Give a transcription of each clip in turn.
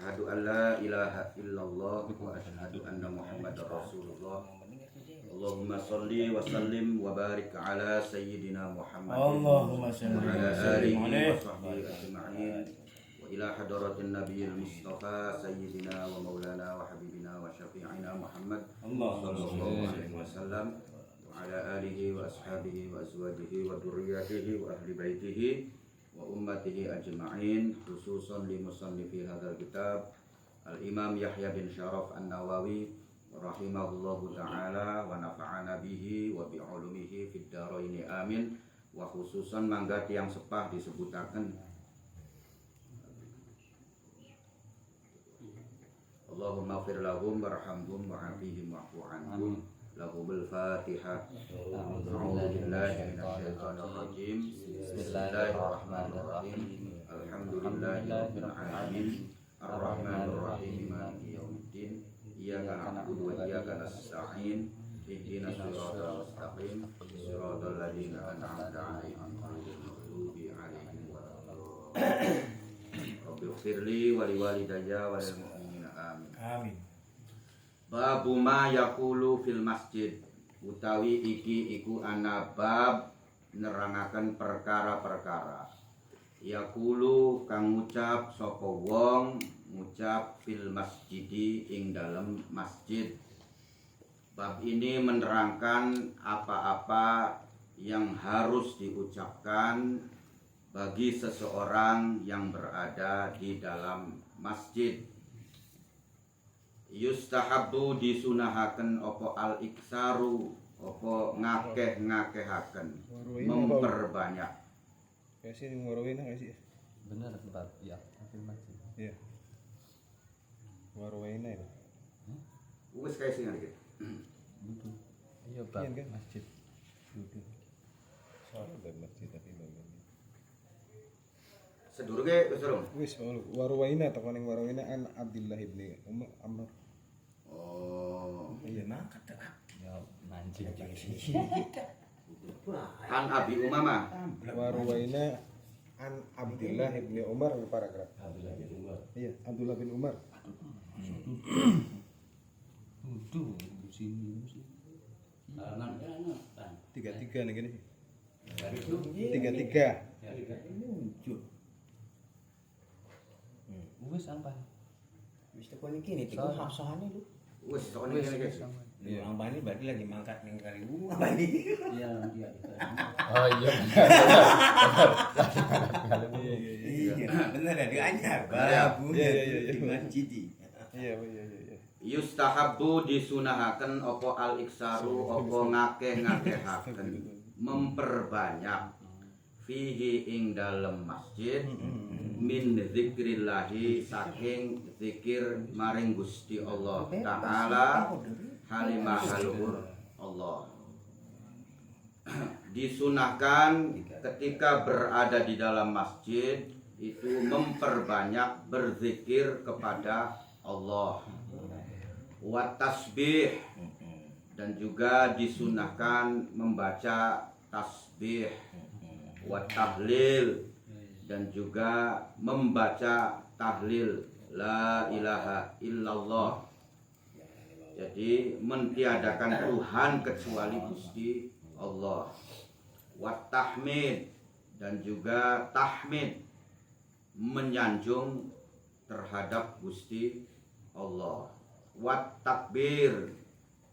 Asyhadu an la ilaha illallah wa asyhadu anna Muhammadar Rasulullah. Allahumma shalli wa sallim wa barik ala sayyidina Muhammad Allahumma shalli wa ala wa sallim alihi wa sahbihi ajma'in wa ila hadratin nabiyil mustafa sayyidina wa maulana wa habibina wa syafi'ina Muhammad sallallahu alaihi wasallam wa ala alihi wa ashabihi wa azwajihi wa dzurriyyatihi wa ahli baitihi wa ummatihi ajma'in, khususan li musannifi hadzal kitab Al-Imam Yahya bin Syaraf An-Nawawi rahimahullahu ta'ala wa nafa'ana bihi wa bi'ulumihi fid dharaini amin. Wa khususan mangga tiyang sepah disebutaken Allahumma fir lahum warhamhum wa'afihim wa'fu anhum. Lahumul Fatihah. A'udzu billahi minasyaitonir rajim. Bismillahirrahmanirrahim. Alhamdulillahirabbil alamin. Arrahmanir rahim. Maliki yaumiddin. Iyyaka na'budu wa iyyaka nasta'in. Ihdinas siratal mustaqim. Siratal ladzina an'amta 'alaihim ghairil maghdubi 'alaihim waladdallin. Rabbighfirli wa liwalidayya wa lil mu'minina amin. Amin. Babu ma yaqulu fil masjid, utawi iki iku ana bab nerangaken perkara-perkara yaqulu kang ngucap sapa wong ngucap fil masjidi ing dalem masjid. Bab ini menerangkan apa-apa yang harus diucapkan bagi seseorang yang berada di dalam masjid. Yustahabbu disunahaken opo al-iksaru opo ngakeh-ngakehaken memperbanyak. Kayak sih warwina nggak sih? Benar Pak, ya afirmasi. Iya. Warwina itu. Wis kae sing iki. Betul. Iya Pak, Iya, kan? masjid. Betul. Soalnya dari masjid tapi bagian. Sedurunge wis durung. Wis warwina atau yang warwina an Abdullah ibni Amr. Oh. Iya. Mangkat tak. Ya mancing. An Abi Umamah. Warwina an Abdullah ibni Umar paragraf. Iya, Abdullah bin Umar. Tuh, di sini. Tiga nih gini. Tiga. Wis apa? Wis tekoni kini tiga hafsahane lu. Wis sok ngene iki guys. Iya. Bang Bani berarti lagi mangkat ning kali gua apa ini? Iya, iya. Oh iya. Iya, benar ya dianyar. Iya. Babunya Iya. di masjid. Iya. Yustahabbu disunahaken opo al-iksaru opo ngakeh-ngakehaken memperbanyak fihi ing dalem masjid min zikrillahi saking zikir maring Gusti Allah Ta'ala halimah haluhur Allah. Disunahkan ketika berada di dalam masjid itu memperbanyak berzikir kepada Allah wa tasbih, dan juga disunahkan membaca tasbih wa tahlil, dan juga membaca tahlil la ilaha illallah. Jadi mentiadakan Tuhan kecuali Gusti Allah. Wa tahmid, dan juga tahmid menyanjung terhadap Gusti Allah. Wa takbir,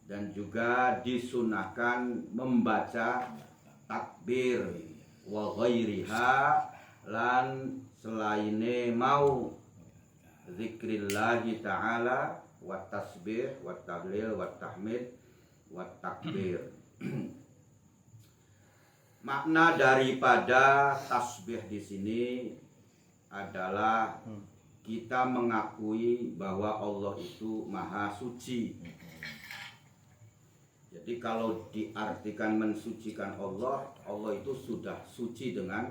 dan juga disunahkan membaca takbir wa ghairiha lan selaine mau zikrillahi ta'ala wa tasbih wa tahlil wa tahmid wa takbir. Makna daripada tasbih di sini adalah kita mengakui bahwa Allah itu maha suci. Jadi kalau diartikan mensucikan Allah, Allah itu sudah suci dengan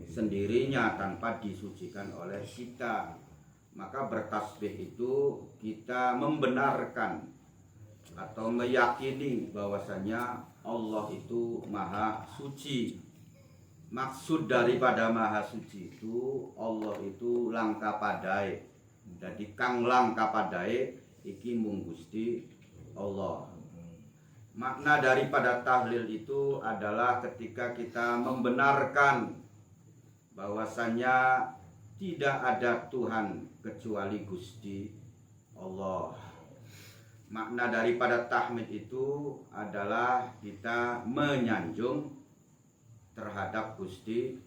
sendirinya tanpa disucikan oleh kita. Maka bertasbih itu kita membenarkan atau meyakini bahwasanya Allah itu maha suci. Maksud daripada maha suci itu Allah itu langka padai, Jadi kang lang kapadae iki mung Gusti Allah. Makna daripada tahlil itu adalah ketika kita membenarkan bahwasannya tidak ada Tuhan kecuali Gusti Allah. Makna daripada tahmid itu adalah kita menyanjung terhadap Gusti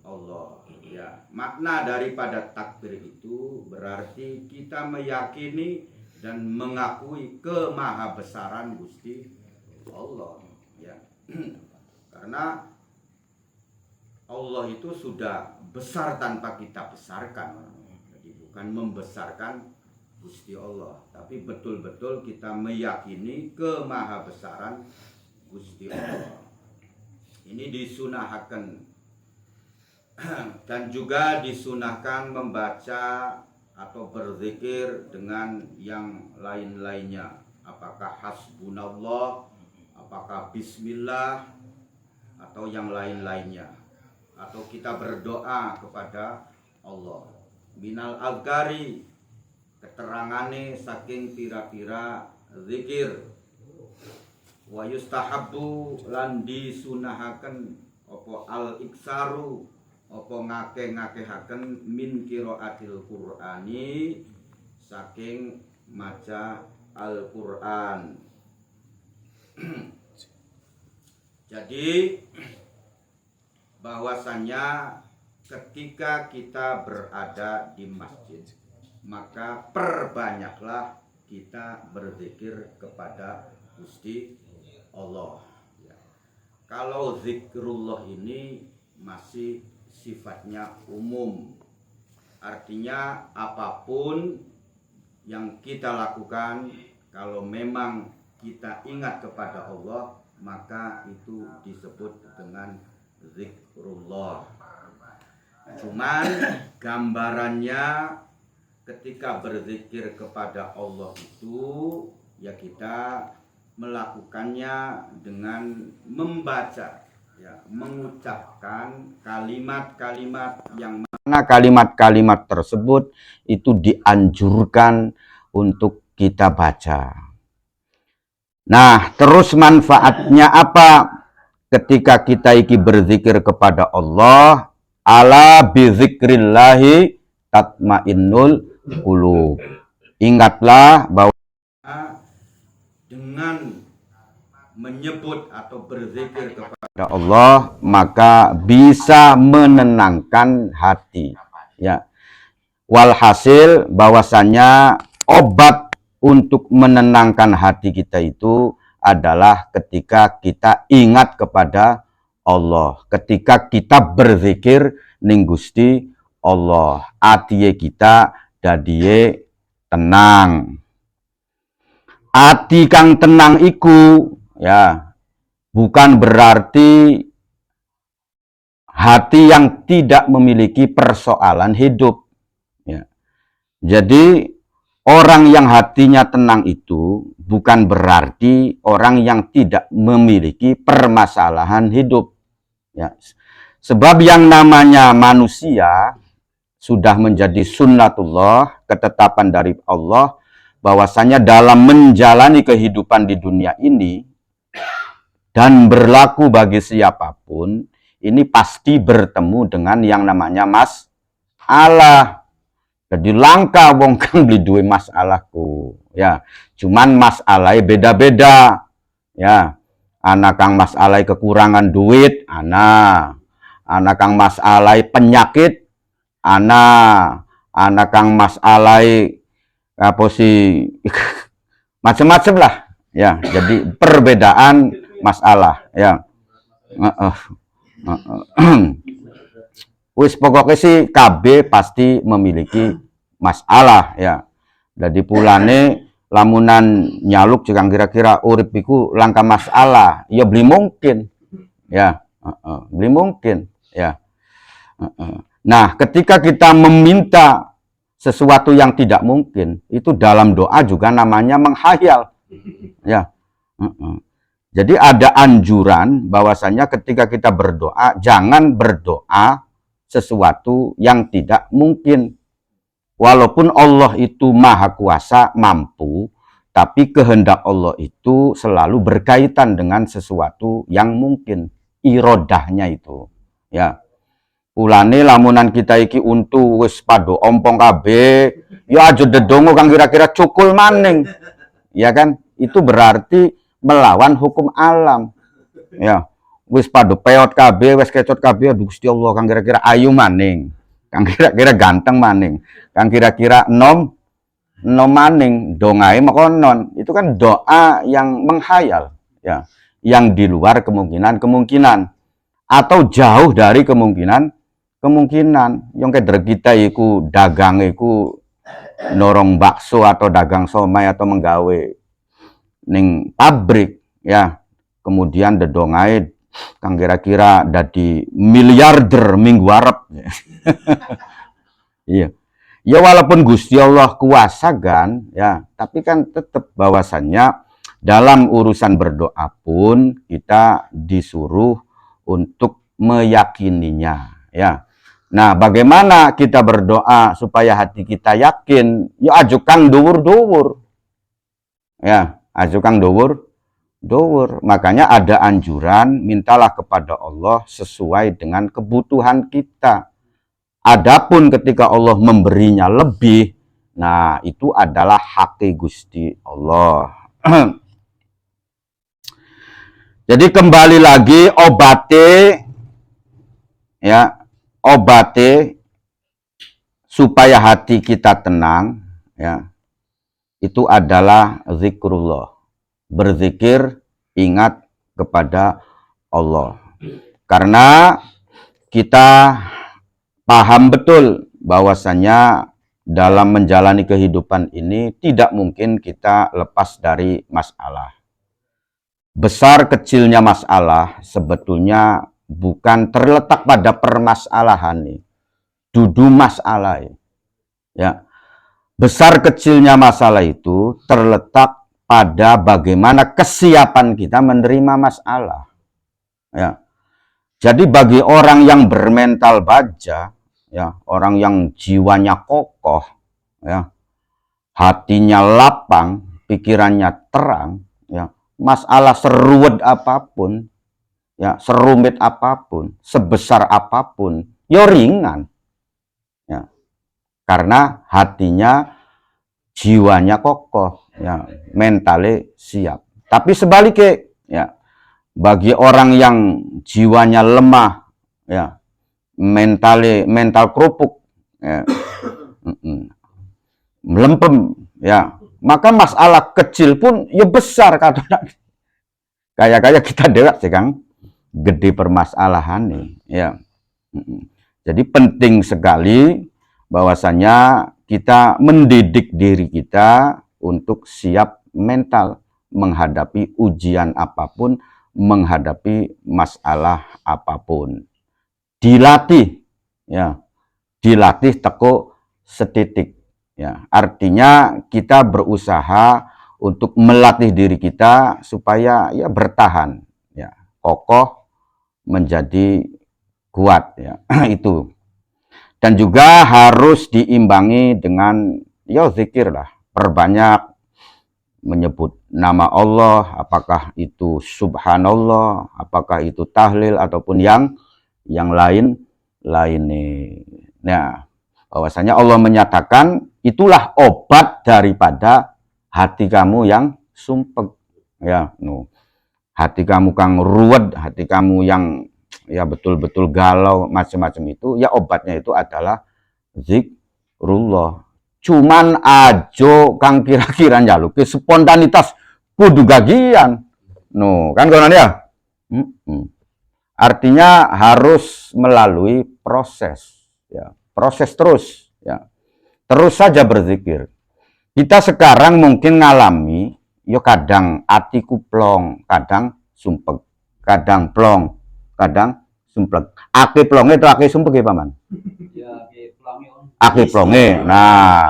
Allah. Ya, makna daripada takbir itu berarti kita meyakini dan mengakui kemahabesaran Gusti Allah. Ya, karena Allah itu sudah besar tanpa kita besarkan. Jadi bukan membesarkan Gusti Allah, tapi betul-betul kita meyakini kemahabesaran Gusti Allah. Ini disunahkan dan juga disunahkan membaca atau berzikir dengan yang lain-lainnya. Apakah hasbunallah, apakah bismillah, atau yang lain-lainnya. Atau kita berdoa kepada Allah. Minal azkari, keterangane saking pira-pira zikir. Wa yustahabbu lan disunahaken opo al-iksaru, opo ngake-ngakehaken min qiraatil Qur'ani saking maca Al-Qur'an. Jadi bahwasannya ketika kita berada di masjid, maka perbanyaklah kita berzikir kepada Gusti Allah. Ya. Kalau zikrullah ini masih sifatnya umum, artinya apapun yang kita lakukan, kalau memang kita ingat kepada Allah, maka itu disebut dengan zikrullah. Cuman gambarannya ketika berzikir kepada Allah itu ya kita melakukannya dengan membaca, ya, mengucapkan kalimat-kalimat yang mana kalimat-kalimat tersebut itu dianjurkan untuk kita baca. Nah, terus manfaatnya apa ketika kita iki berzikir kepada Allah? Ala bizikrillahi tatmainnul qulub. Ingatlah bahwa dengan menyebut atau berzikir kepada Allah maka bisa menenangkan hati. Ya. Walhasil bahwasannya obat untuk menenangkan hati kita itu adalah ketika kita ingat kepada Allah, ketika kita berzikir ning Gusti Allah, atiye kita dadiye tenang. Ati kang tenang iku ya bukan berarti hati yang tidak memiliki persoalan hidup. Ya. Jadi orang yang hatinya tenang itu bukan berarti orang yang tidak memiliki permasalahan hidup. Ya. Sebab yang namanya manusia sudah menjadi sunnatullah, ketetapan dari Allah, bahwasanya dalam menjalani kehidupan di dunia ini dan berlaku bagi siapapun, ini pasti bertemu dengan yang namanya masalah. Jadi langka wong kang beli duwe masalahku. Ya, cuman masalahnya beda-beda. Ya, anak kang masalahnya kekurangan duit, anak kang masalahnya penyakit, anak kang masalahnya apa sih macam-macam lah. Ya, jadi perbedaan masalah. Ya, wis pokoknya sih KB pasti memiliki masalah ya. Jadi pulane lamunan nyaluk jika kira-kira urip iku langka masalah, ya beli mungkin. Ya, beli mungkin ya. Nah, ketika kita meminta sesuatu yang tidak mungkin, itu dalam doa juga namanya menghayal. Ya. Jadi ada anjuran bahwasanya ketika kita berdoa jangan berdoa sesuatu yang tidak mungkin. walaupun Allah itu maha kuasa, mampu, tapi kehendak Allah itu selalu berkaitan dengan sesuatu yang mungkin, irodahnya itu. Ya. Ulane lamunan kita iki untu wis padha ompong kabeh, ya aja dedongo kang kira-kira cukul maning. Ya kan? Itu berarti melawan hukum alam. Ya. Wis padha peot kabeh, wis kecot kabeh, aduh Gusti Allah kang kira-kira ayu maning. Kang kira-kira ganteng maning. Kang kira-kira nom maning, dongae makonon. Itu kan doa yang menghayal, ya. Yang di luar kemungkinan atau jauh dari kemungkinan yang kayak kita iku dagang iku norong bakso atau dagang somai atau menggawe ning pabrik, ya. Kemudian dedongae kang kira-kira dadi miliarder minggu arep. Iya. Ya walaupun Gusti Allah kuasa kan, ya, tapi kan tetap bahwasannya dalam urusan berdoa pun kita disuruh untuk meyakininya, ya. Nah, bagaimana kita berdoa supaya hati kita yakin? Ya ajukan dhuwur-dhuwur. Ya, ajukan dhuwur. Makanya ada anjuran, mintalah kepada Allah sesuai dengan kebutuhan kita. Adapun ketika Allah memberinya lebih, nah itu adalah hak Gusti Allah. Jadi kembali lagi obate, ya, obate supaya hati kita tenang, ya, itu adalah zikrullah. Berzikir, ingat kepada Allah. Karena kita paham betul bahwasanya dalam menjalani kehidupan ini tidak mungkin kita lepas dari masalah. Besar kecilnya masalah sebetulnya bukan terletak pada permasalahan nih. Dudu masalah. Ya. Besar kecilnya masalah itu terletak pada bagaimana kesiapan kita menerima masalah. Ya. Jadi bagi orang yang bermental baja, ya, orang yang jiwanya kokoh, ya, hatinya lapang, pikirannya terang, ya, masalah seruwet apapun, ya, serumit apapun, sebesar apapun, ya ringan, ya, karena hatinya, jiwanya kokoh, ya, mentalnya siap. Tapi sebaliknya, ya, bagi orang yang jiwanya lemah, ya, mental kerupuk, ya, melempem, ya, maka masalah kecil pun ya besar kadang. Kayak kita dewek sih Kang, gede permasalahan nih, ya. Jadi penting sekali bahwasanya kita mendidik diri kita untuk siap mental menghadapi ujian apapun, menghadapi masalah apapun. Dilatih, ya, dilatih teko setitik, ya. Artinya kita berusaha untuk melatih diri kita supaya ya bertahan, ya, kokoh, menjadi kuat, ya. Itu. Dan juga harus diimbangi dengan ya zikir lah, perbanyak menyebut nama Allah, apakah itu subhanallah, apakah itu tahlil ataupun yang lain nih. Nah, bahwasanya Allah menyatakan itulah obat daripada hati kamu yang sumpek, ya, hati kamu kang ruwet, hati kamu yang ya betul-betul galau macam-macam itu, ya obatnya itu adalah zikrullah. Cuman ajo kang kira-kira njaluke spontanitas kudu gagian. Kan konon ya. Artinya harus melalui proses, ya, proses terus, ya, terus saja berzikir. Kita sekarang mungkin ngalami, yo kadang atiku plong, kadang sumpek, kadang plong, kadang sumpek. Ake plonge itu ake sumpek ya paman? Ake plonge. Nah,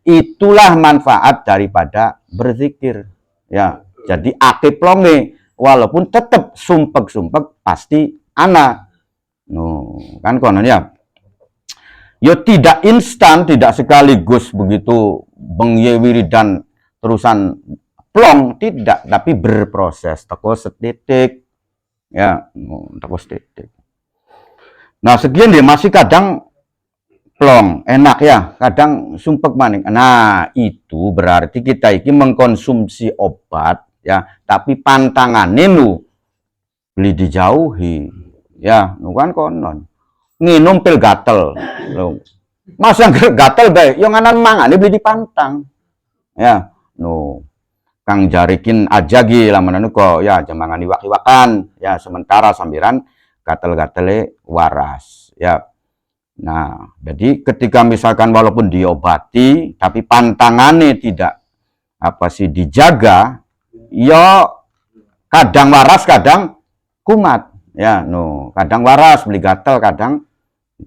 itulah manfaat daripada berzikir, ya. Jadi ake plonge. Walaupun tetap sumpek-sumpek pasti ana. Kan konon ya. Ya tidak instan, tidak sekaligus begitu wiridan terusan plong, tidak, tapi berproses. Teko setitik, ya, teko setitik. Nah sekian dia masih kadang plong, enak ya, kadang sumpek maning. Nah itu berarti kita ini mengkonsumsi obat, ya, tapi pantangannya nu beli dijauhi, ya, nu kan konon. Nginum pil gatel, loh. Masa gatel baik, yang anan mangane beli dipantang, ya, no. Kang jarikin aja gila mananu kok, ya, jamangani waki-wakan, ya, sementara sambiran gatel-gatele waras, ya. Nah, jadi ketika misalkan walaupun diobati, tapi pantangannya tidak dijaga, ya kadang waras, kadang kumat, ya, no, kadang waras beli gatel, kadang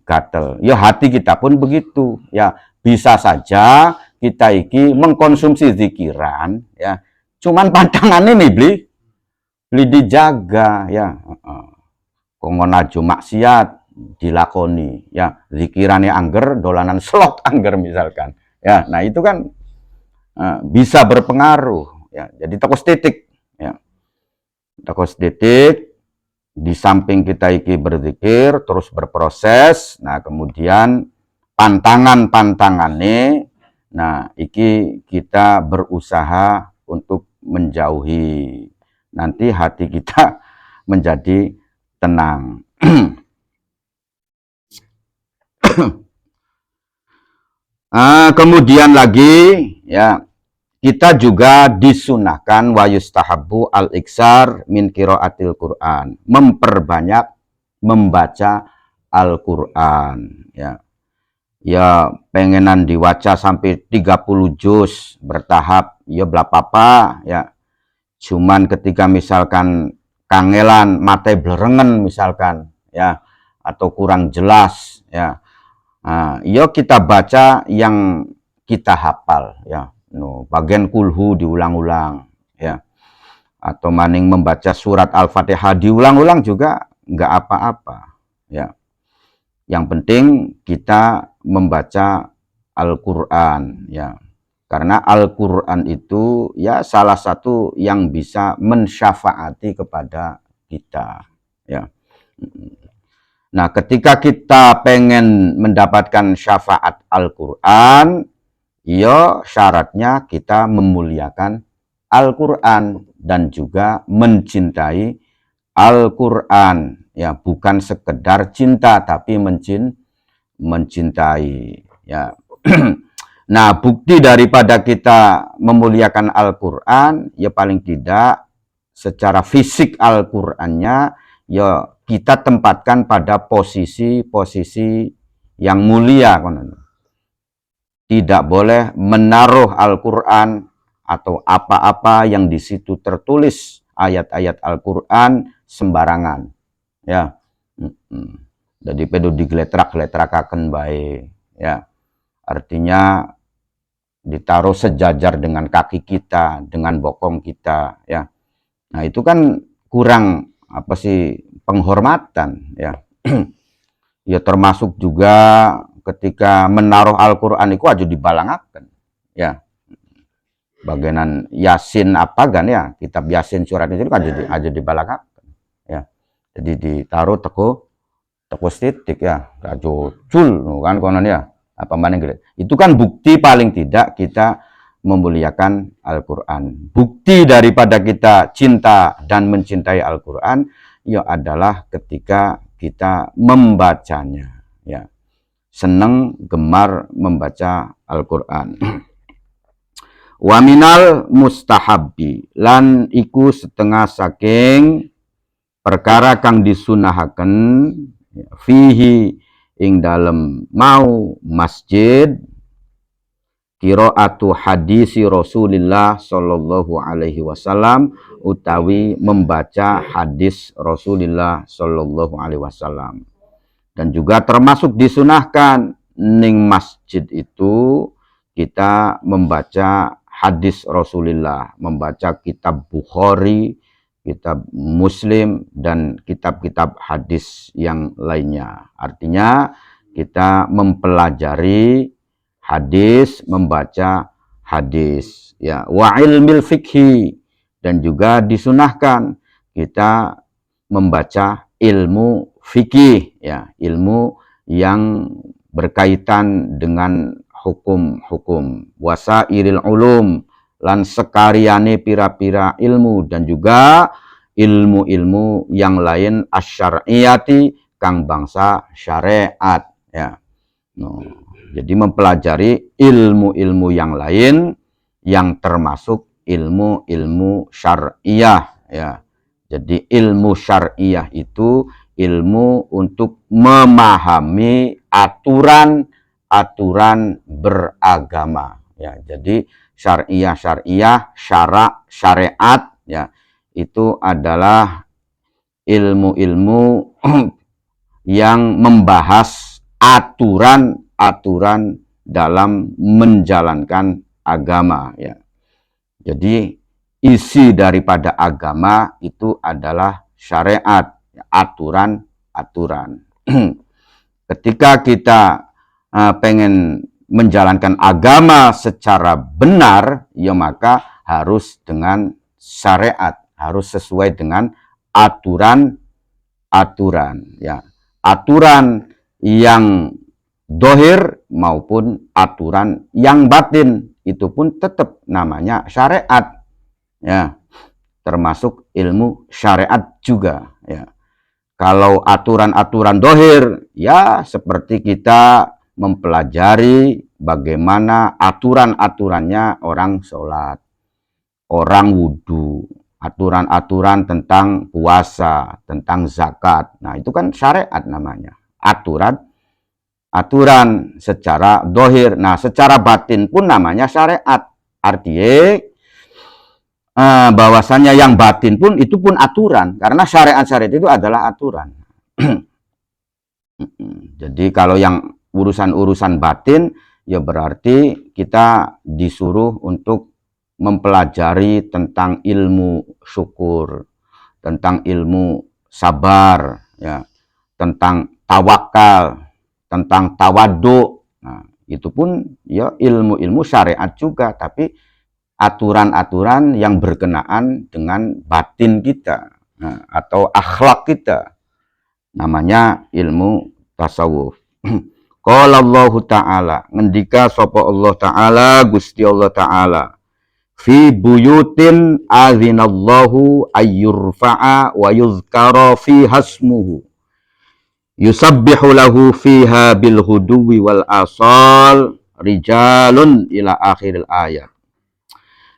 gatel. Ya hati kita pun begitu, ya, bisa saja kita iki mengkonsumsi zikiran, ya, cuman pantangannya nih beli dijaga, ya, kongonaju maksiat dilakoni, ya, zikirannya angger, dolanan slot angger misalkan, ya, nah itu kan bisa berpengaruh, ya, jadi tokos titik, ya, tokos titik, di samping kita iki berzikir, terus berproses, nah kemudian pantangannya, nah iki kita berusaha untuk menjauhi, nanti hati kita menjadi tenang. Kemudian lagi, ya, kita juga disunahkan wa yustahabbu al-iksar min qiraatil Qur'an, memperbanyak membaca Al-Qur'an, ya. Ya pengenan diwaca sampai 30 juz bertahap, ya belapapa, ya. Cuman ketika misalkan kangelan mate blerengen misalkan, ya, atau kurang jelas, ya. Ya kita baca yang kita hafal, ya. No, bagian kulhu diulang-ulang, ya, atau maning membaca surat Al-Fatihah diulang-ulang juga nggak apa-apa, ya. Yang penting kita membaca Al-Quran, ya, karena Al-Quran itu ya salah satu yang bisa mensyafaati kepada kita, ya. Nah ketika kita pengen mendapatkan syafaat Al-Quran, ya syaratnya kita memuliakan Al-Quran dan juga mencintai Al-Quran, ya, bukan sekedar cinta tapi mencintai, ya. Nah bukti daripada kita memuliakan Al-Quran, ya paling tidak secara fisik Al-Qurannya, ya kita tempatkan pada posisi-posisi yang mulia. Tidak boleh menaruh Al-Quran atau apa-apa yang di situ tertulis ayat-ayat Al-Quran sembarangan, ya. Jadi pedo digletrak-gletrakaken bae, ya. Artinya ditaruh sejajar dengan kaki kita, dengan bokong kita, ya. Nah itu kan kurang penghormatan, ya. Ya termasuk juga ketika menaruh Al-Quran itu aja dibalangaken, ya. Bagianan Yasin apa kan, ya, kitab Yasin surat itu aja dibalangaken, ya. Jadi ditaruh teko titik, ya, aja cul kan konon, ya. Apa mana gitu. Itu kan bukti paling tidak kita memuliakan Al-Quran. Bukti daripada kita cinta dan mencintai Al-Quran, ya adalah ketika kita membacanya, ya. Seneng, gemar membaca Al-Quran. Wa minal mustahabbi, lan iku setengah saking perkara kang disunahaken, fihi ing dalem mau masjid, qiraatu hadisi Rasulillah sallallahu alaihi wasallam, utawi membaca hadis Rasulullah sallallahu alaihi wasallam. Dan juga termasuk disunahkan ning masjid itu kita membaca hadis Rasulullah, membaca kitab Bukhari, kitab Muslim, dan kitab-kitab hadis yang lainnya. Artinya kita mempelajari hadis, membaca hadis, ya. Wa ilmil fikhi, dan juga disunahkan kita membaca ilmu fikih, ya, ilmu yang berkaitan dengan hukum-hukum, wasairil ulum, lan sekariane pira-pira ilmu, dan juga ilmu-ilmu yang lain asyariyati kang bangsa syariat, ya. No. Jadi mempelajari ilmu-ilmu yang lain yang termasuk ilmu-ilmu syariah, ya. Jadi ilmu syariah itu ilmu untuk memahami aturan-aturan beragama, ya. Jadi syariah, syariat, ya, itu adalah ilmu-ilmu yang membahas aturan-aturan dalam menjalankan agama, ya. Jadi isi daripada agama itu adalah syariat, aturan-aturan. Ketika kita pengen menjalankan agama secara benar, ya maka harus dengan syariat, harus sesuai dengan aturan-aturan, ya. Aturan yang dohir maupun aturan yang batin, itu pun tetap namanya syariat, ya, termasuk ilmu syariat juga, ya. Kalau aturan-aturan dohir, ya seperti kita mempelajari bagaimana aturan-aturannya orang sholat, orang wudhu, aturan-aturan tentang puasa, tentang zakat. Nah, itu kan syariat namanya, aturan secara dohir. Nah, secara batin pun namanya syariat. Artinya bahwasannya yang batin pun itu pun aturan, karena syariat-syariat itu adalah aturan. Jadi kalau yang urusan-urusan batin, ya berarti kita disuruh untuk mempelajari tentang ilmu syukur, tentang ilmu sabar, ya, tentang tawakal, tentang tawadhu. Nah, itu pun ya ilmu-ilmu syariat juga, tapi aturan-aturan yang berkenaan dengan batin kita, nah, atau akhlak kita, namanya ilmu tasawuf. Qala Allah Ta'ala, ngendika sapa Allah Ta'ala, Gusti Allah Ta'ala, fi buyutin azinallahu ayyurfa'a wa yuzkara fi hasmuhu yusabbihu lahu fiha bil huduwi wal asal rijalun ila akhiril ayat.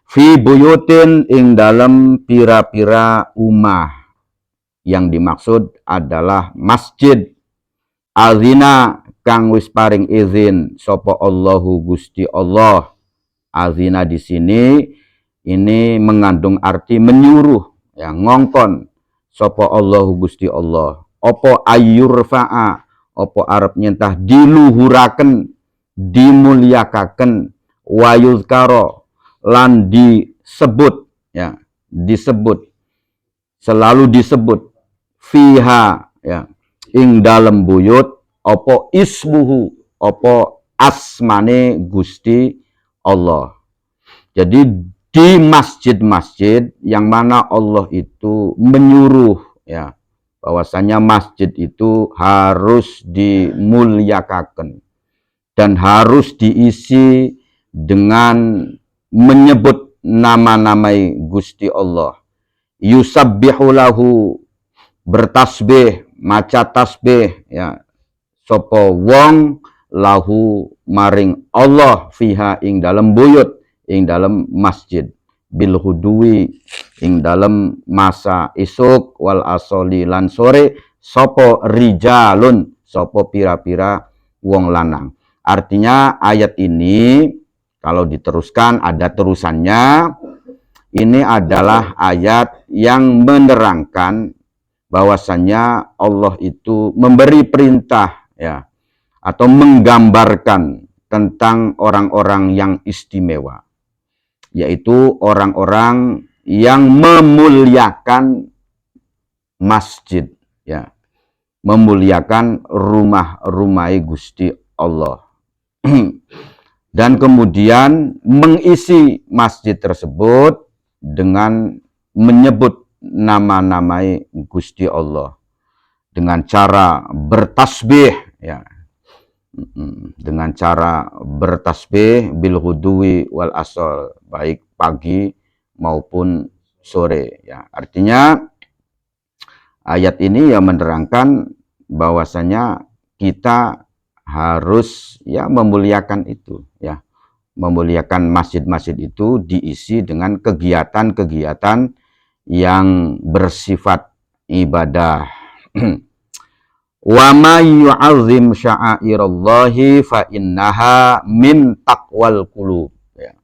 Fi buyutin, ing dalam pira-pira umah, yang dimaksud adalah masjid, azina kang wis paring izin sapa Allahu Gusti Allah. Azina di sini ini mengandung arti menyuruh, ya, ngongkon sapa Allahu Gusti Allah. Opo ayyurfa'a, opo arep nyentah diluhuraken, dimulyakaken, wa yuzkara, lan disebut, ya, disebut, selalu disebut, fiha, ya, ing dalem buyut, opo ismuhu, opo asmane Gusti Allah. Jadi di masjid-masjid yang mana Allah itu menyuruh, ya, bahwasanya masjid itu harus dimulyakakan dan harus diisi dengan menyebut nama-namai Gusti Allah. Yusabbihu lahu, bertasbih, maca tasbih, ya, sapa wong lahu maring Allah, fiha ing dalam buyut, ing dalam masjid, bil hudui, ing dalam masa isuk, wal asoli lan sore, sapa rijalun, sapa pira-pira wong lanang. Artinya ayat ini kalau diteruskan ada terusannya, ini adalah ayat yang menerangkan bahwasannya Allah itu memberi perintah, ya, atau menggambarkan tentang orang-orang yang istimewa, yaitu orang-orang yang memuliakan masjid, ya, memuliakan rumah-rumah Gusti Allah. Dan kemudian mengisi masjid tersebut dengan menyebut nama-nama Gusti Allah dengan cara bertasbih, ya, dengan cara bertasbih bil hudwi wal asal, baik pagi maupun sore, ya. Artinya ayat ini ya menerangkan bahwasanya kita harus ya memuliakan itu, ya, memuliakan masjid-masjid itu diisi dengan kegiatan-kegiatan yang bersifat ibadah. Wa ma yu'azzim sya'airallahi fa innaha min taqwal qulub, ya.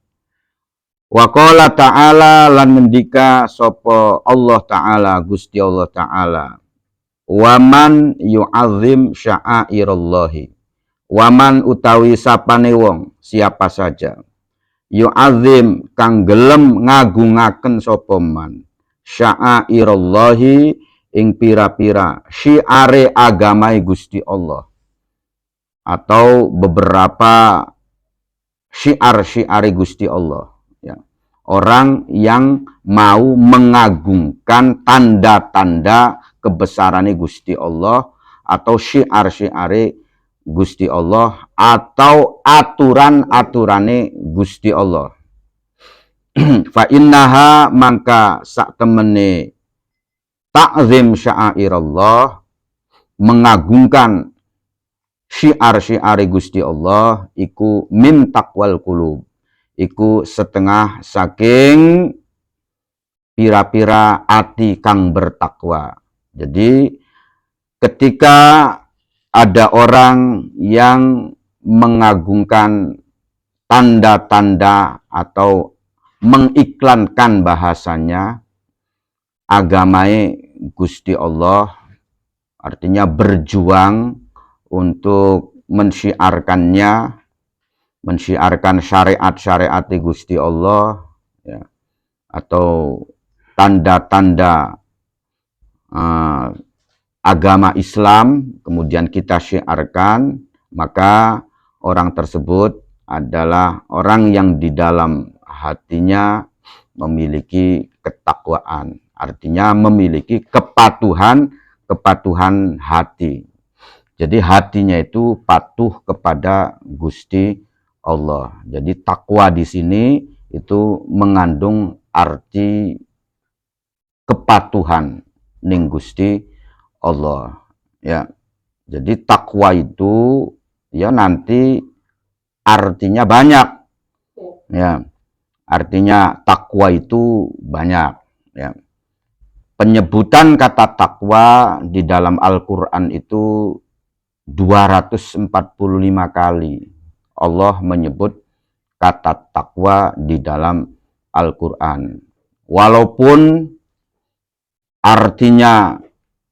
Wa qala ta'ala lan ngendika sapa Allah taala, Gusti Allah taala, wa man yu'azzim sya'airallahi, waman utawi sapane wong, siapa saja, yu'azzim kang gelem ngagungaken sapa man sya'airallahi ing pira-pira syiare agamai Gusti Allah, atau beberapa syiar-syiare Gusti Allah, ya. Orang yang mau mengagungkan tanda-tanda kebesaran Gusti Allah atau syiar-syiare Gusti Allah atau aturan-aturane Gusti Allah. Fa innaha mangka sak temene ta'zim sya'airallah, mengagungkan syiar-syiar Gusti Allah, iku min taqwal qulub, iku setengah saking pira-pira ati kang bertakwa. Jadi ketika ada orang yang mengagungkan tanda-tanda atau mengiklankan bahasanya agamai Gusti Allah, artinya berjuang untuk mensyiarkannya, mensyiarkan syariat-syariat Gusti Allah, ya, atau tanda-tanda agama Islam, kemudian kita syiarkan, maka orang tersebut adalah orang yang di dalam hatinya memiliki ketakwaan, artinya memiliki kepatuhan hati. Jadi hatinya itu patuh kepada Gusti Allah. Jadi takwa di sini itu mengandung arti kepatuhan ning Gusti Allah, ya. Jadi takwa itu ya nanti artinya banyak, ya. Artinya takwa itu banyak, ya. Penyebutan kata takwa di dalam Al-Qur'an itu 245 kali Allah menyebut kata takwa di dalam Al-Qur'an. Walaupun artinya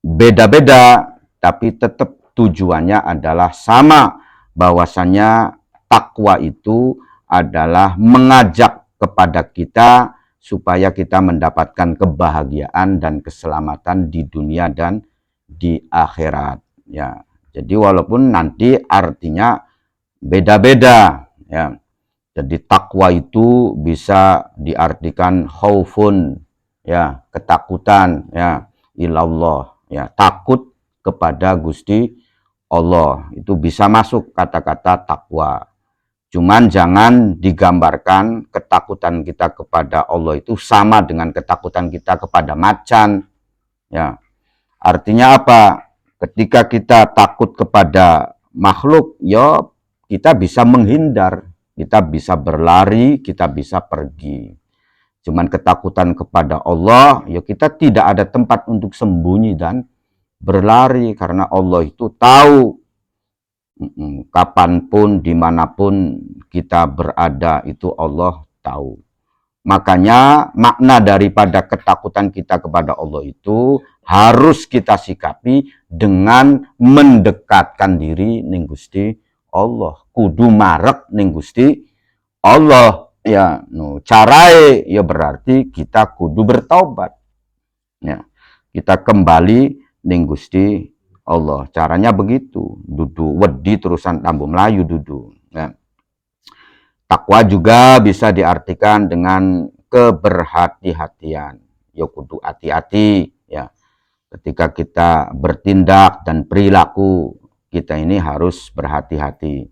beda-beda, tapi tetap tujuannya adalah sama, bahwasanya takwa itu adalah mengajak kepada kita supaya kita mendapatkan kebahagiaan dan keselamatan di dunia dan di akhirat, ya. Jadi walaupun nanti artinya beda-beda, ya. Jadi takwa itu bisa diartikan khaufun, ya, ketakutan, ya, ilallah, ya, takut kepada Gusti Allah, itu bisa masuk kata-kata takwa. Cuman jangan digambarkan ketakutan kita kepada Allah itu sama dengan ketakutan kita kepada macan, ya. Artinya apa? Ketika kita takut kepada makhluk, ya kita bisa menghindar, kita bisa berlari, kita bisa pergi. Cuman ketakutan kepada Allah, ya kita tidak ada tempat untuk sembunyi dan berlari, karena Allah itu tahu kapanpun, dimanapun kita berada, itu Allah tahu. Makanya makna daripada ketakutan kita kepada Allah itu harus kita sikapi dengan mendekatkan diri ning Gusti Allah, kudu marek ning Gusti Allah, ya. No, carae ya berarti kita kudu bertaubat, ya. Kita kembali ning Gusti Allah. Caranya begitu, dudu wedi terusan tambu Melayu dudu. Ya. Takwa juga bisa diartikan dengan keberhati-hatian. Ya kudu hati-hati ya. Ketika kita bertindak dan perilaku kita ini harus berhati-hati.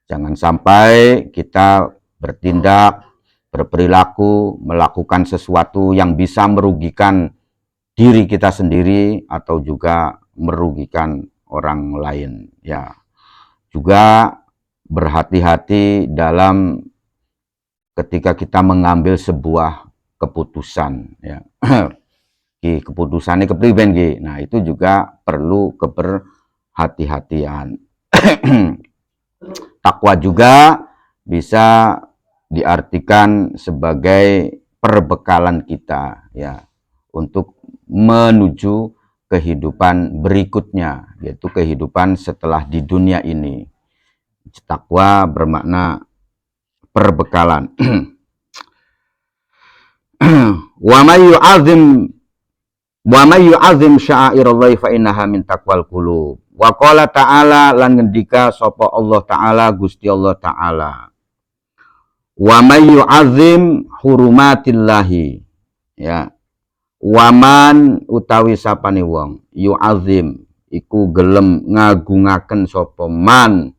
Jangan sampai kita bertindak, berperilaku, melakukan sesuatu yang bisa merugikan diri kita sendiri atau juga merugikan orang lain ya. Juga berhati-hati dalam ketika kita mengambil sebuah keputusan ya. Keputusannya kepriben Ki. Nah, itu juga perlu keberhati-hatian. Takwa juga bisa diartikan sebagai perbekalan kita ya untuk menuju kehidupan berikutnya, yaitu kehidupan setelah di dunia ini. Takwa bermakna perbekalan. Wa may yu'azzim sya'airallahi fa innaha min taqwal qulub. Wa qala ta'ala lan ngendika sapa Allah taala Gusti Allah taala. Wa may yu'azzim hurumatillahi ya. Waman utawi sapane wong yu'azzim iku gelem ngagungaken sapa man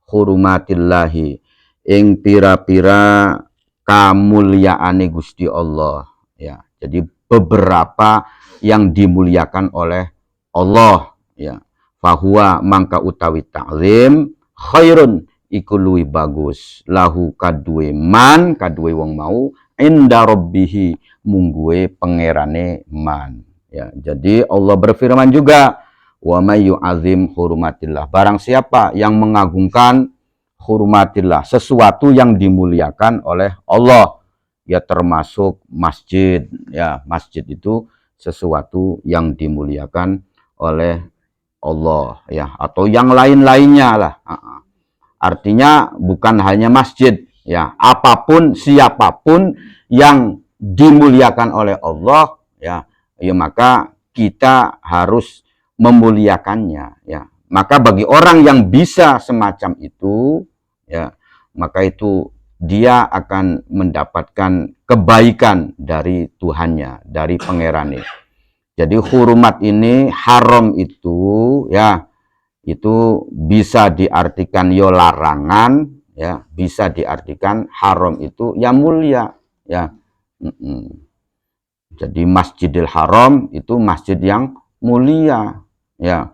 hurumatillahi ing pira-pira kamulyaane Gusti Allah ya. Jadi beberapa yang dimuliakan oleh Allah ya. Fahuwa mangka utawi ta'zim khairun iku luwih bagus lahu kaduwe man kaduwe wong mau inda rabbihi mungguwe pangerane man ya. Jadi Allah berfirman juga wa may yu'azzim hurumatillah, barang siapa yang mengagungkan hurumatillah, sesuatu yang dimuliakan oleh Allah ya, termasuk masjid ya. Masjid itu sesuatu yang dimuliakan oleh Allah ya, atau yang lain-lainnya lah. Artinya bukan hanya masjid ya, apapun siapapun yang dimuliakan oleh Allah ya, ya maka kita harus memuliakannya ya. Maka bagi orang yang bisa semacam itu ya, maka itu dia akan mendapatkan kebaikan dari Tuhannya, dari pangerane. Jadi hurumat ini, haram itu ya, itu bisa diartikan yo larangan ya, bisa diartikan haram itu ya mulia ya. Jadi Masjidil Haram itu masjid yang mulia ya.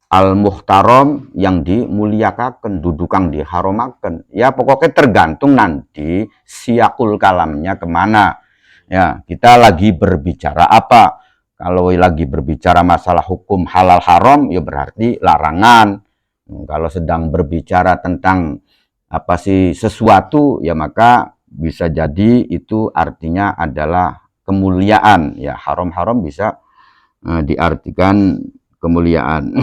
Al-Muhtaram yang dimuliakan, dudukang diharamakan. Ya pokoknya tergantung nanti siakul kalamnya kemana. Ya, kita lagi berbicara apa? Kalau lagi berbicara masalah hukum halal haram, ya berarti larangan. Kalau sedang berbicara tentang apa sih sesuatu, ya maka bisa jadi itu artinya adalah kemuliaan. Ya haram-haram bisa diartikan kemuliaan.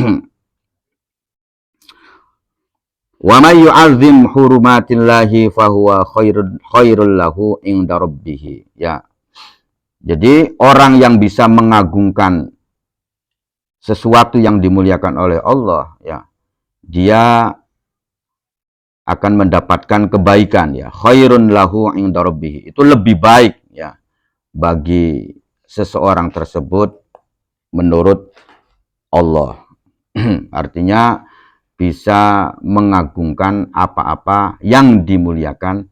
Wa may yu'azzim hurumatillahi fahuwa khairul lahu inda rabbih ya. Jadi orang yang bisa mengagungkan sesuatu yang dimuliakan oleh Allah ya, dia akan mendapatkan kebaikan ya. Khairun lahu inda rabbih, itu lebih baik ya bagi seseorang tersebut menurut Allah. Artinya bisa mengagungkan apa-apa yang dimuliakan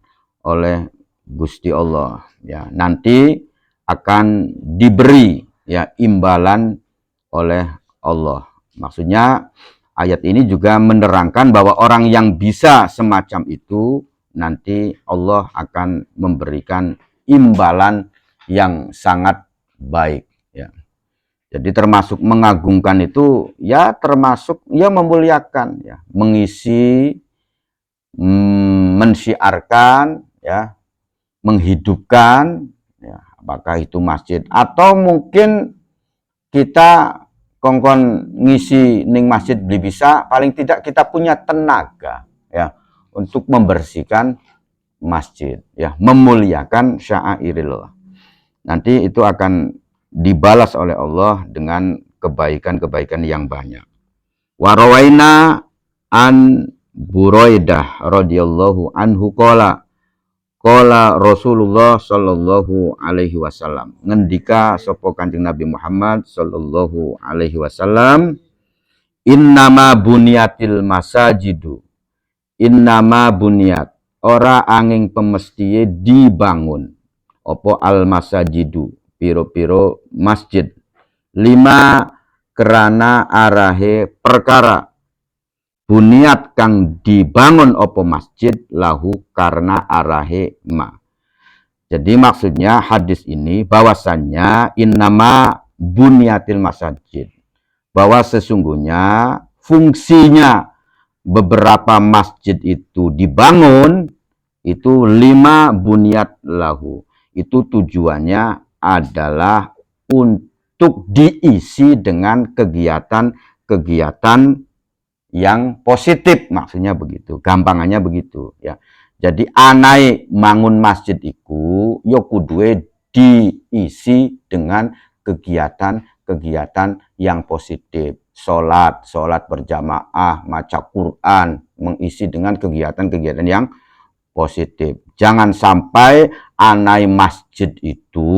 oleh Gusti Allah ya, nanti akan diberi ya imbalan oleh Allah. Maksudnya ayat ini juga menerangkan bahwa orang yang bisa semacam itu nanti Allah akan memberikan imbalan yang sangat baik ya. Jadi termasuk mengagungkan itu ya, termasuk ya memuliakan ya, mengisi, mensyiarkan ya, menghidupkan ya, apakah itu masjid atau mungkin kita kongkon ngisi ning masjid beli bisa, paling tidak kita punya tenaga ya untuk membersihkan masjid ya, memuliakan sya'airillah. Nanti itu akan dibalas oleh Allah dengan kebaikan-kebaikan yang banyak. Warawaina an Buraidah radhiyallahu anhu qala Rasulullah sallallahu alaihi wasallam, ngendika sapa Kanjeng Nabi Muhammad sallallahu alaihi wasallam, innama bunyatil masajidu, innama bunyat ora angin pemestiye dibangun opo al masajidu piro-piro masjid, lima kerana arahe perkara, bunyat kang dibangun opo masjid lahu karena arahe ma. Jadi maksudnya hadis ini bahwasannya innama bunyatil masajid, bahwa sesungguhnya fungsinya beberapa masjid itu dibangun itu lima bunyat lahu, itu tujuannya adalah untuk diisi dengan kegiatan-kegiatan yang positif, maksudnya begitu, gampangannya begitu ya. Jadi anai mangun masjid iku yo kuduwe diisi dengan kegiatan-kegiatan yang positif. Sholat berjamaah, maca Quran, mengisi dengan kegiatan-kegiatan yang positif. Jangan sampai anai masjid itu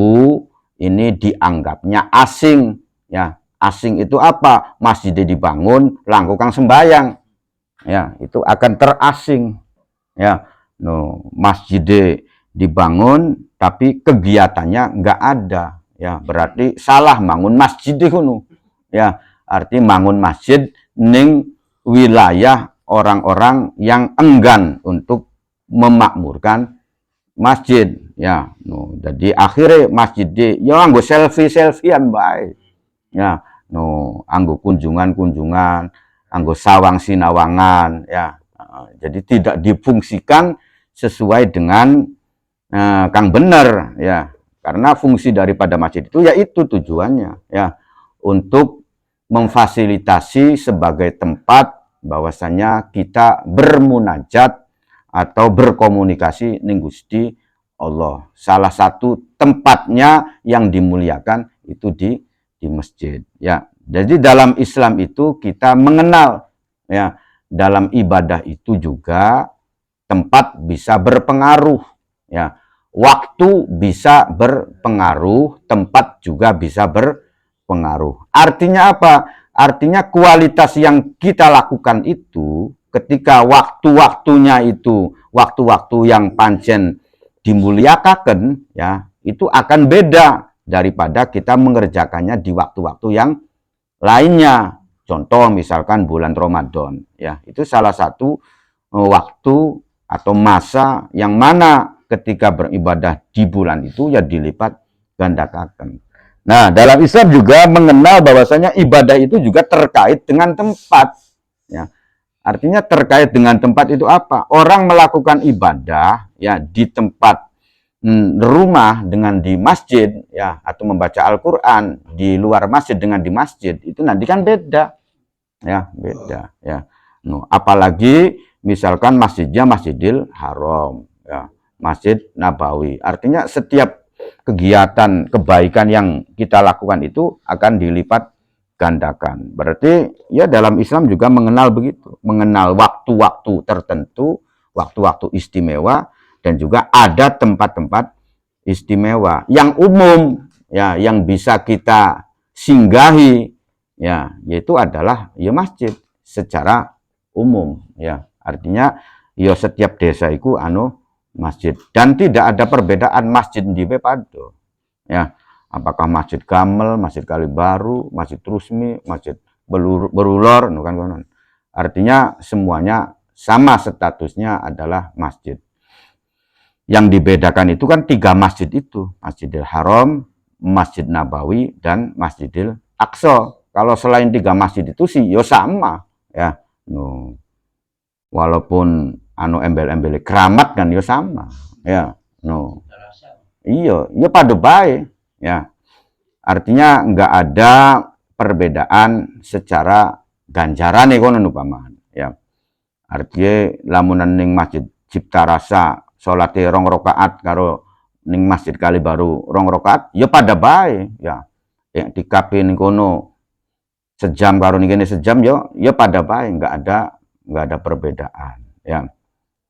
ini dianggapnya asing ya. Asing itu apa? Masjid dibangun langkukang sembayang ya, itu akan terasing ya. No, masjid dibangun tapi kegiatannya nggak ada ya, berarti salah bangun masjid itu ya. Arti bangun masjid ning wilayah orang-orang yang enggan untuk memakmurkan masjid ya. No, jadi akhirnya masjid ya anggo selfie-selfiean baik ya. No, anggo kunjungan-kunjungan, anggo sawang sinawangan ya. Jadi tidak difungsikan sesuai dengan kang bener ya. Karena fungsi daripada masjid itu yaitu tujuannya ya, untuk memfasilitasi sebagai tempat bahwasanya kita bermunajat atau berkomunikasi ning Gusti Allah. Salah satu tempatnya yang dimuliakan itu di masjid ya. Jadi dalam Islam itu kita mengenal ya, dalam ibadah itu juga tempat bisa berpengaruh ya. Waktu bisa berpengaruh, tempat juga bisa berpengaruh. Artinya apa? Artinya kualitas yang kita lakukan itu ketika waktu-waktunya itu waktu-waktu yang pancen dimuliakan ya, itu akan beda daripada kita mengerjakannya di waktu-waktu yang lainnya. Contoh misalkan bulan Ramadan ya, itu salah satu waktu atau masa yang mana ketika beribadah di bulan itu ya dilipat gandakan. Nah, dalam Islam juga mengenal bahwasanya ibadah itu juga terkait dengan tempat ya. Artinya terkait dengan tempat itu apa? Orang melakukan ibadah ya di tempat rumah dengan di masjid ya, atau membaca Al-Qur'an di luar masjid dengan di masjid, itu nanti kan beda. Ya, beda ya. No, apalagi misalkan masjidnya Masjidil Haram ya, Masjid Nabawi. Artinya setiap kegiatan kebaikan yang kita lakukan itu akan dilipat gandakan. Berarti ya dalam Islam juga mengenal begitu, mengenal waktu-waktu tertentu, waktu-waktu istimewa, dan juga ada tempat-tempat istimewa yang umum ya, yang bisa kita singgahi ya, yaitu adalah ya masjid secara umum ya. Artinya ya setiap desa itu masjid, dan tidak ada perbedaan masjid di Bepado ya, apakah Masjid Gamel, Masjid Kalibaru, Masjid Rusmi, Masjid Berulor, kan. Artinya semuanya sama statusnya adalah masjid. Yang dibedakan itu kan 3 masjid itu, Masjidil Haram, Masjid Nabawi, dan Masjidil Aqsa. Kalau selain 3 masjid itu sih ya sama ya. No. Walaupun embel-embel keramat kan ya sama ya. No. Iya, ya pada baik ya. Artinya enggak ada perbedaan secara ganjaran kono umpama ya. Artinya lamunan ning Masjid Cipta Rasa salate 2 rakaat karo ning Masjid Kali Baru 2 rakaat ya pada baik ya. Yang di kape ning kono sejam karo niki sejam yo pada bae, nggak ada perbedaan ya.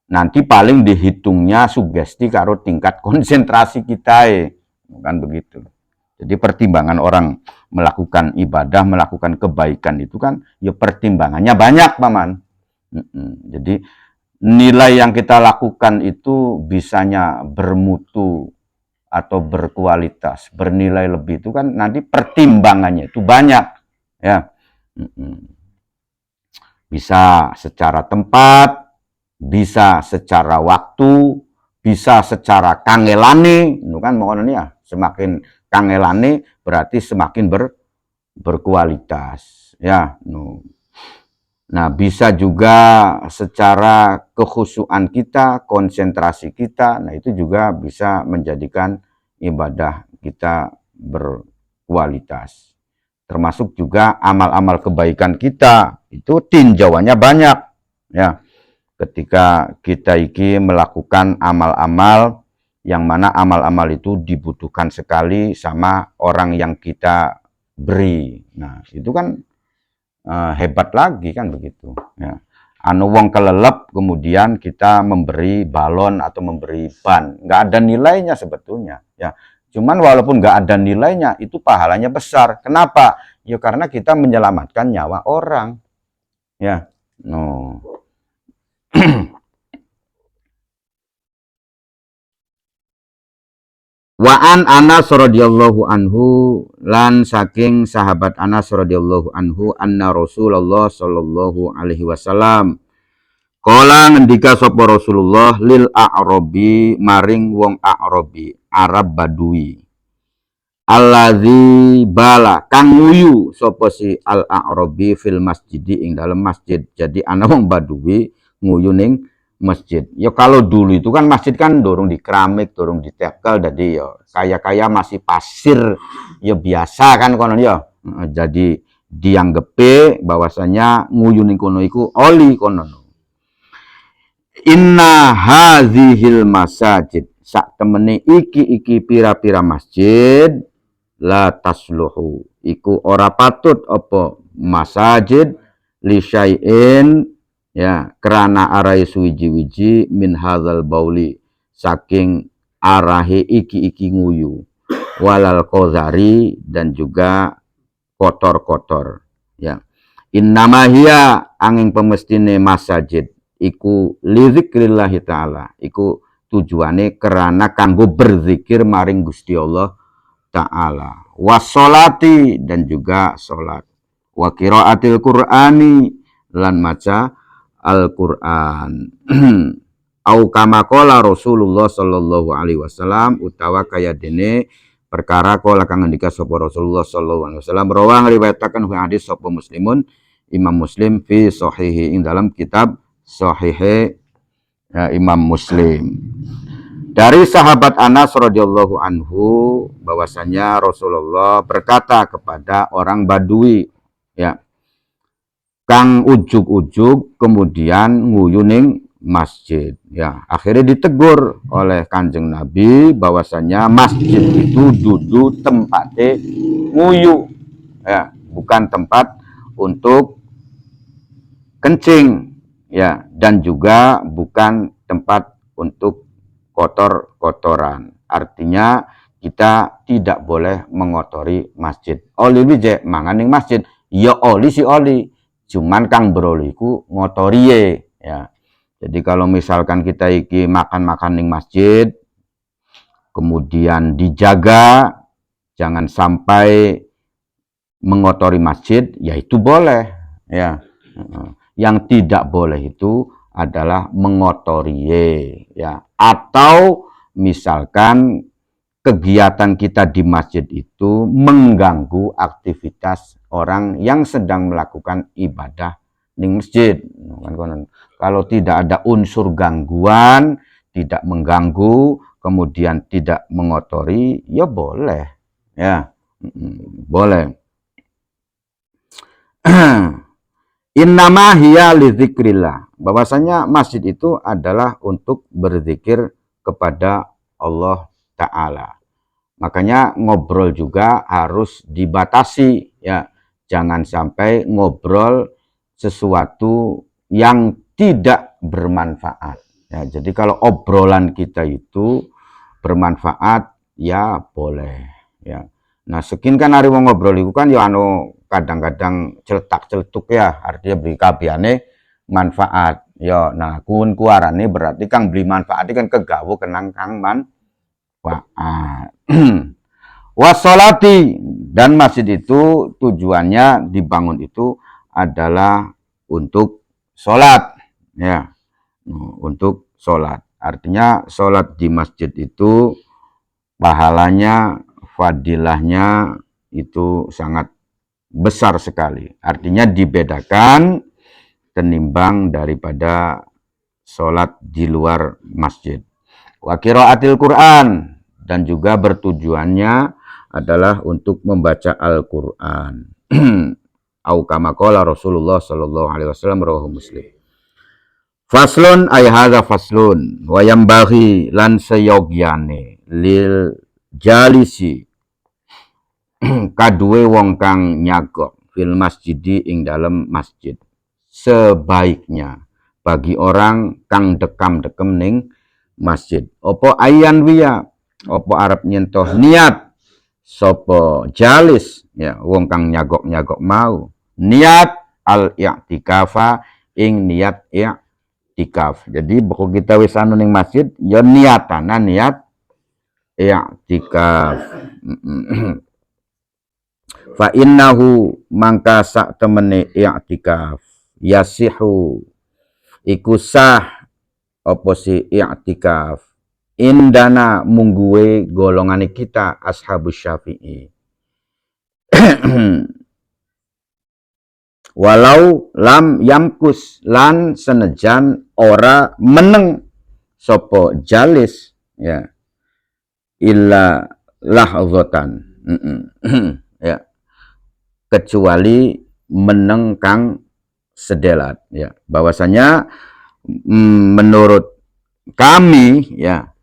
Nanti paling dihitungnya sugesti karo tingkat konsentrasi kita kan begitu. Jadi pertimbangan orang melakukan ibadah, melakukan kebaikan itu kan ya pertimbangannya banyak, Paman. Jadi nilai yang kita lakukan itu bisanya bermutu atau berkualitas, bernilai lebih itu kan nanti pertimbangannya itu banyak ya. Bisa secara tempat, bisa secara waktu, bisa secara kangelane, itu kan makanya semakin kangelane berarti semakin berkualitas ya. Nah, bisa juga secara kekhusyuan kita, konsentrasi kita, nah itu juga bisa menjadikan ibadah kita berkualitas. Termasuk juga amal-amal kebaikan kita, itu tinjauannya banyak ya. Ketika kita melakukan amal-amal yang mana amal-amal itu dibutuhkan sekali sama orang yang kita beri. Nah, itu kan hebat lagi kan begitu ya. Anu wong kelelep kemudian kita memberi balon atau memberi ban, nggak ada nilainya sebetulnya ya. Cuman walaupun nggak ada nilainya itu pahalanya besar. Kenapa? Ya karena kita menyelamatkan nyawa orang ya. Wa'an Anas radhiyallahu anhu, lan saking sahabat Anas radhiyallahu anhu, anna Rasulullah sallallahu alaihi wasallam kala ngendika sapa Rasulullah lil a'rabi maring wong a'rabi Arab Badui, alladzi bala kang nguyu sapa si al a'rabi fil masjidi ing dalam masjid. Jadi ana wong Badui nguyu ning masjid. Ya kalau dulu itu kan masjid kan dorong di keramik, dorong di tekel, jadi ya kaya masih pasir ya biasa kan konon ya. Jadi dianggepe bahwasanya nguyuning kono iku oli konon. Inna hazihil masajid, sak temene iki pira-pira masjid la tasluhu, iku ora patut apa masajid li syai'in ya, kerana arai suwiji-wiji min hadzal bauli, saking arahe iki nguyu, walal qazari, dan juga kotor-kotor ya. Innama hiya angin pemestine masajid iku lidzikrillahi ta'ala, iku tujuane kerana kanggo berzikir maring Gusti Allah ta'ala, wassolati, dan juga salat, wa qiraatil qur'ani, lan maca Al-Quran. Au kama qala Rasulullah sallallahu alaihi wasallam, utawa kaya dene perkara kala kang ngendika sapa Rasulullah sallallahu alaihi wasallam, rawang riwayataken hadis sapa Muslimun, Imam Muslim fi sahihi, ing dalam kitab sahih ya, Imam Muslim. Dari sahabat Anas radhiyallahu anhu bahwasanya Rasulullah berkata kepada orang Badui ya, kang ujuk-ujuk kemudian nguyuning masjid ya. Akhirnya ditegur oleh Kanjeng Nabi bahwasanya masjid itu dudu tempatnya nguyu ya, bukan tempat untuk kencing ya, dan juga bukan tempat untuk kotor-kotoran. Artinya kita tidak boleh mengotori masjid. Oli bije manganing masjid ya, oli si oli, cuman kang beroliku ngotori ya. Jadi kalau misalkan kita makan ning masjid, kemudian dijaga jangan sampai mengotori masjid, ya itu boleh ya. Yang tidak boleh itu adalah mengotori ya, atau misalkan kegiatan kita di masjid itu mengganggu aktivitas orang yang sedang melakukan ibadah di masjid. Kalau tidak ada unsur gangguan, tidak mengganggu, kemudian tidak mengotori, ya boleh ya, boleh. Innama hiya lidzikrillah, bahwasanya masjid itu adalah untuk berzikir kepada Allah Ta'ala. Makanya ngobrol juga harus dibatasi ya, jangan sampai ngobrol sesuatu yang tidak bermanfaat. Ya, jadi kalau obrolan kita itu bermanfaat, ya boleh. Ya. Nah, sekin kan hari wong ngobrol itu kan ya kadang-kadang celetak-celetuk ya, artinya beri kabiane manfaat. Ya, nah kun kuarane berarti kang beli manfaat kan kegawu kenang kang manfaat. Wassolati, dan masjid itu tujuannya dibangun itu adalah untuk sholat, ya, untuk sholat. Artinya sholat di masjid itu pahalanya, fadilahnya itu sangat besar sekali. Artinya dibedakan ketimbang daripada sholat di luar masjid. Wa qiraatil Quran, dan juga bertujuannya adalah untuk membaca Al-Quran. Au kama qala Rasulullah sallallahu alaihi wasallam, rawahu Muslim. Faslun ay hadza faslun wa yambaghi lan sayogyane lil jalisi kaduwe wong kang nyagok fil masjidi ing dalem masjid, sebaiknya bagi orang kang dekam-dekem ning masjid opo ayan wiya, opo arep nyentuh niat sopo jalis, ya wong kang nyagok-nyagok mau niat al i'tikafa ing niat i'tikaf. Jadi buku kita wis anu ning masjid ya niatana niat i'tikaf. Fa innahu mangka sak temene i'tikaf yasihu iku sah apa si i'tikaf indana mungguwe golongane kita ashabus Syafi'i. Walau lam yamkus lan senejan ora meneng sopo jalis, ya illa lahzatan, ya kecuali meneng kang sedelat, ya bahwasanya menurut kami ya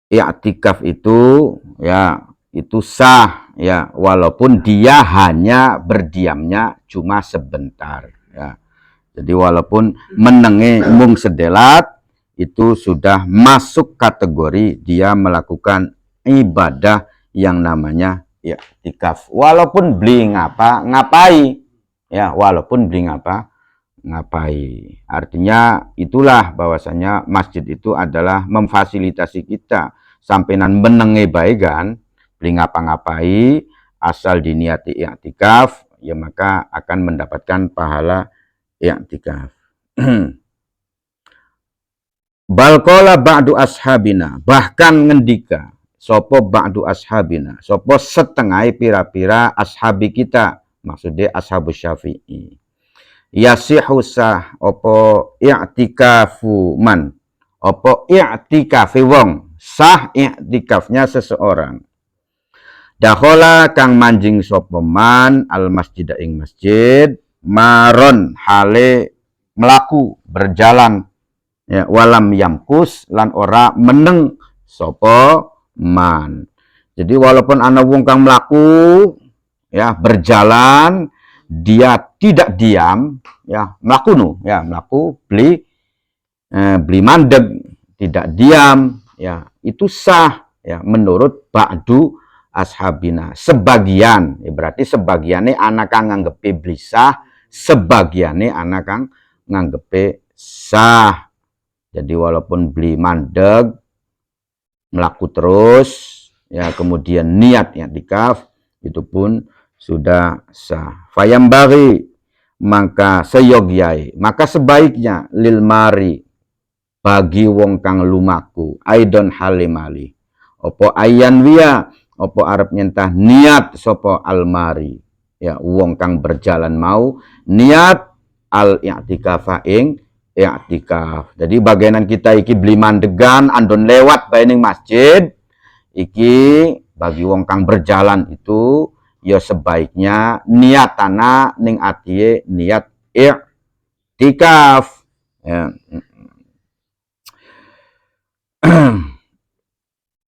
i'tikaf itu ya itu sah, ya walaupun dia hanya berdiamnya cuma sebentar, ya. Jadi walaupun menenge mung sedelat itu sudah masuk kategori dia melakukan ibadah yang namanya i'tikaf, walaupun beli ngapai, ya walaupun beli ngapai. Artinya itulah bahwasanya masjid itu adalah memfasilitasi kita sampenan menenge bae kan beli ngapa-ngapai asal diniati i'tikaf, ya maka akan mendapatkan pahala i'tikaf. Balqala ba'du ashabina, bahkan ngendika sopo ba'du ashabina, sopo setengah pira-pira ashabi kita, maksudnya ashabus Syafi'i. Yasihu sah opo i'tikafu man, opo i'tikafi wong, sah i'tikafnya seseorang. Dakhola kang manjing sapa man al masjid ing masjid maron hale melaku berjalan, ya walam yamkus lan ora meneng sapa man. Jadi walaupun ana wong kang melaku ya berjalan, dia tidak diam, ya melaku nu, ya melaku beli mandeg, tidak diam, ya itu sah, ya menurut ba'du ashabina, sebagian, ya berarti sebagiannya anak kang nganggepe blisah, sebagiannya anak kang nganggepe sah. Jadi walaupun beli mandeg melaku terus, ya kemudian niat i'tikaf itu pun sudah sah. Fayambari maka seyogyai, maka sebaiknya lil mari bagi wong kang lumaku aidon halimali opo ayan wiya, opo arep nyentah niat sopo almari, ya wong kang berjalan mau niat al i'tikafa ing i'tikaf. Jadi bagianan kita iki beli mandegan andon lewat bae ning masjid iki, bagi wong kang berjalan itu ya sebaiknya niatana ning atiye niat i'tikaf, ya.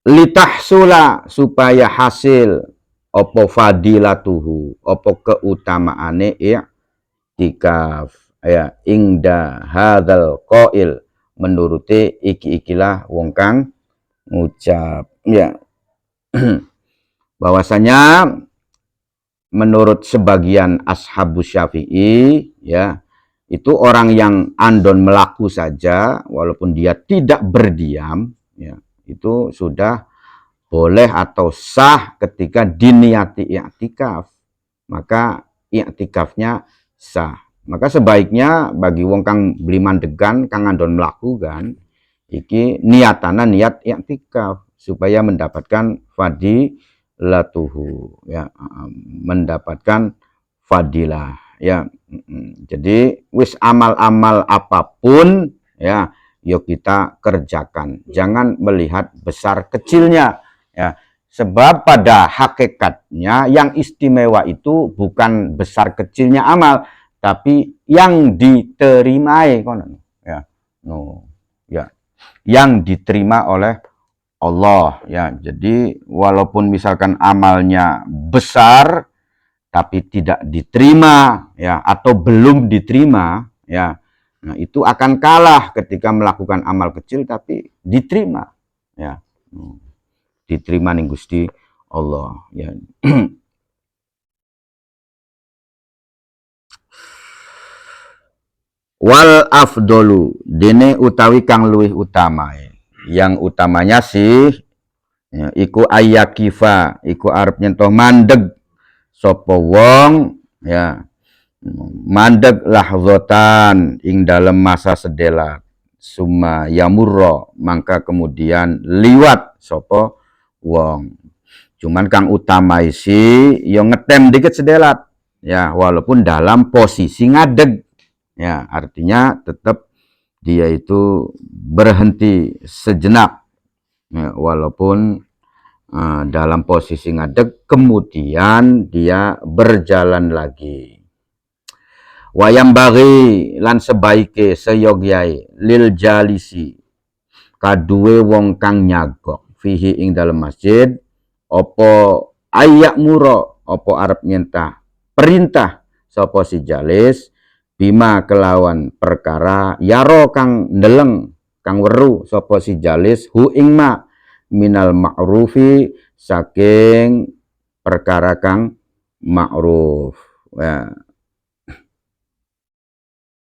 Litahsula supaya hasil apa fadilatuhu, apa keutamaane i'tikaf ya ingda hadzal qail, menuruti iki-ikilah wong kang ngucap ya. Bahwasanya menurut sebagian ashabus Syafi'i ya, itu orang yang andon melaku saja walaupun dia tidak berdiam ya, itu sudah boleh atau sah ketika diniati i'tikaf, maka i'tikafnya sah. Maka sebaiknya bagi wong kang beli mandegan kang andon melaku kan iki niatana niat i'tikaf supaya mendapatkan fadilatuhu ya, mendapatkan fadilah ya. Jadi wis amal-amal apapun ya, yuk kita kerjakan, jangan melihat besar kecilnya ya, sebab pada hakikatnya yang istimewa itu bukan besar kecilnya amal, tapi yang diterimai ya, ya, yang diterima oleh Allah ya. Jadi walaupun misalkan amalnya besar tapi tidak diterima ya, atau belum diterima ya, nah itu akan kalah ketika melakukan amal kecil tapi diterima ya, diterima ning Gusti Allah ya. Wal afdolu dene utawi kang luwih utama, yang utamanya sih ya, iku ayakifa, iku arep nyentuh mandeg sapa wong ya, mandeg lahzotan ing dalam masa sedelat, summa yamurro mangka kemudian liwat sapa wong. Cuman kang utama isi yo ngetem dikit sedelat ya, walaupun dalam posisi ngadeg ya, artinya tetap dia itu berhenti sejenak ya, walaupun dalam posisi ngadeg kemudian dia berjalan lagi. Wayam bagi lan sebaike seyogyai lil jalisi kaduwe wong kang nyagok fihi ing dalam masjid opo ayak muro, opo arep nyentah perintah sapa si jalis bima kelawan perkara yaro kang ndeleng kang weru sapa si jalis hu ing ma minal ma'rufi saking perkara kang ma'ruf ya.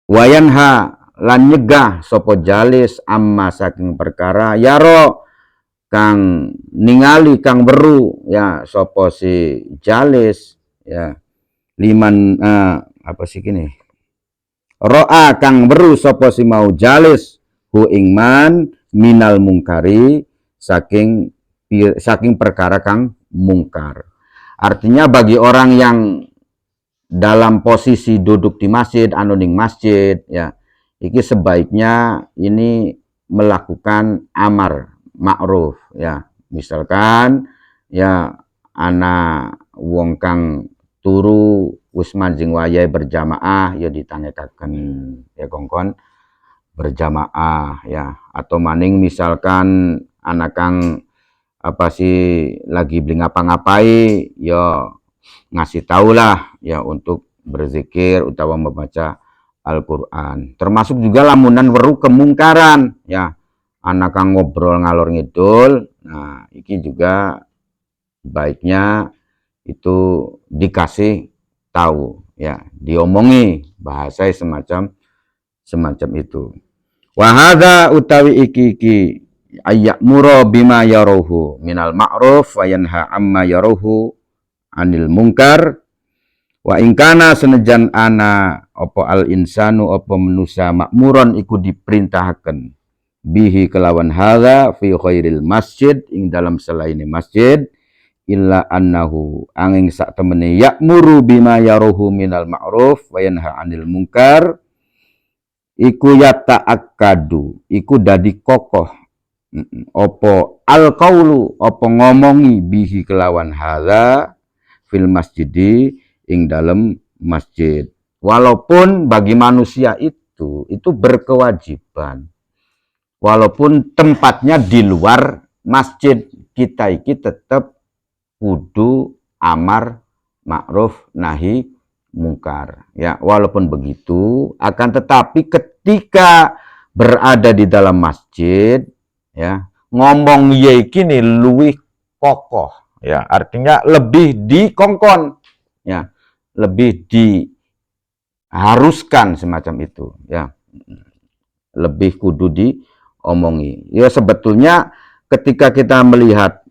Wayanha lan nyegah sapa jalis amma saking perkara yaro kang ningali kang weru ya sapa si jalis ya, liman apa sih gini, ro'a kang weru sapa si mau jalis hu ingman minal mungkari saking perkara kang mungkar. Artinya bagi orang yang dalam posisi duduk di masjid, anoning masjid ya, iki sebaiknya ini melakukan amar ma'ruf ya. Misalkan ya anak wong kang turu wis manjing wayahe berjamaah ya ditangekaken ya kongkon berjamaah ya, atau maning misalkan anak kang apa sih lagi beli ngapa-ngapai ya ngasih tahulah ya untuk berzikir utawa membaca Al-Qur'an. Termasuk juga lamunan weru kemungkaran ya, anak kang ngobrol ngalor ngidul, nah iki juga baiknya itu dikasih tahu ya, diomongi bahasa semacam itu. Wahada utawi iki ayak muro bima yaruhu minal ma'ruf wa yanha amma yaruhu anil mungkar wa ingkana senejan ana opo al insanu opo manusia makmuron iku diperintahkan bihi kelawan hadza fi khairil masjid ing dalam selain masjid illa annahu angin sak temene yakmuru bima yaruhu minal ma'ruf wa yanha anil munkar iku yata'akkadu iku dadi kokoh opo al qaulu opo ngomongi bihi kelawan hadza fil masjidi ing dalam masjid, walaupun bagi manusia itu berkewajiban walaupun tempatnya di luar masjid, kita iki tetap kudu amar ma'ruf nahi mungkar. Ya, walaupun begitu, akan tetapi ketika berada di dalam masjid, ya, ngomong ye kini luwih kokoh, ya, artinya lebih dikongkon, ya, lebih diharuskan semacam itu, ya, lebih kudu diomongi. Ya, sebetulnya ketika kita melihat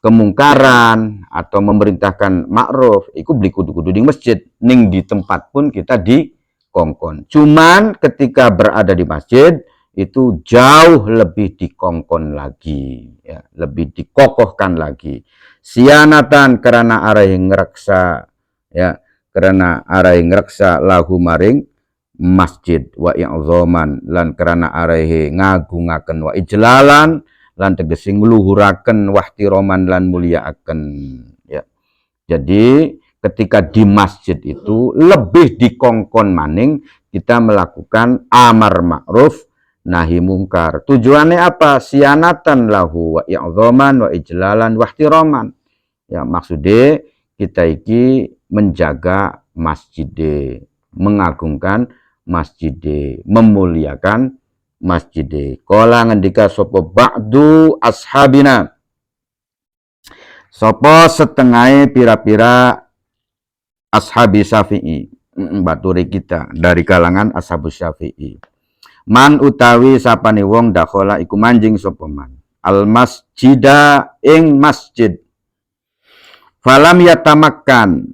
kemungkaran atau memerintahkan ma'ruf, itu beli kudu-kudu di masjid, ning di tempat pun kita dikongkon. Cuman ketika berada di masjid itu jauh lebih dikongkon lagi, ya, lebih dikokohkan lagi. Sianatan karena arah yang ngereksa, ya, karena arah yang ngereksa lahu maring masjid, wa i'dhaman lan karena arah ngagungaken, wa ijlalan lan tegese ngluhuraken, wahtiroman lan mulyaaken, ya. Jadi ketika di masjid itu lebih dikongkon maning kita melakukan amar ma'ruf nahi mungkar. Tujuannya apa? Sianatan lahu wa i'dhaman wa ijlalan wahtiroman. Ya, maksudnya kita iki menjaga masjid, mengagungkan masjid, memuliakan masjid. Kala ngendika sapa ba'du ashabina, sapa setengah pira-pira ashabi Syafi'i, baturi kita dari kalangan ashabus Syafi'i. Man utawi sapane wong dakhala iku manjing sapa man al masjida ing masjid, falam yatamakkan,